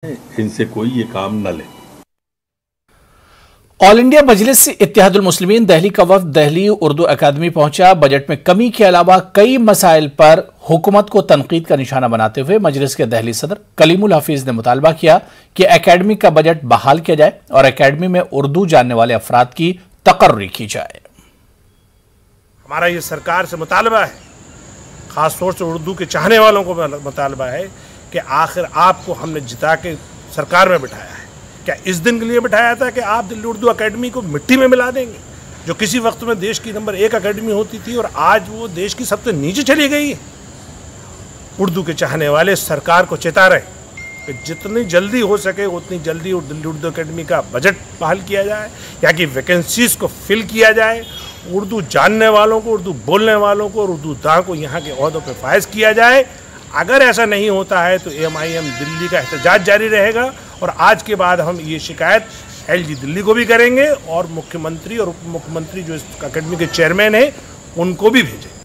इनसे कोई ये काम न ले। ऑल इंडिया मजलिस इत्तेहादुल मुस्लिमीन दिल्ली का वफ्द दिल्ली उर्दू अकादमी पहुंचा। बजट में कमी के अलावा कई मसाइल पर हुकूमत को तनकीद का निशाना बनाते हुए मजलिस के दिल्ली सदर कलीमुल हफीज ने मुतालबा किया कि अकादमी का बजट बहाल किया जाए और अकादमी में उर्दू जानने वाले अफराद की तकर्री की जाए। हमारा ये सरकार से मुतालबा है, खास तौर से उर्दू के चाहने वालों को मुतालबा है कि आखिर आपको हमने जिता के सरकार में बिठाया है, क्या इस दिन के लिए बिठाया था कि आप दिल्ली उर्दू अकेडमी को मिट्टी में मिला देंगे, जो किसी वक्त में देश की नंबर 1 अकेडमी होती थी और आज वो देश की सबसे नीचे चली गई है। उर्दू के चाहने वाले सरकार को चेता रहे कि जितनी जल्दी हो सके उतनी जल्दी दिल्ली उर्दू अकेडमी का बजट बहाल किया जाए, यहाँ की वैकेंसीज को फिल किया जाए, उर्दू जानने वालों को, उर्दू बोलने वालों को और उर्दू दां को यहाँ के ओहदों पर फायज किया जाए। अगर ऐसा नहीं होता है तो MIM दिल्ली का एहतजाज जारी रहेगा और आज के बाद हम ये शिकायत LG दिल्ली को भी करेंगे और मुख्यमंत्री और उप मुख्यमंत्री जो इस अकेडमी के चेयरमैन हैं उनको भी भेजेंगे।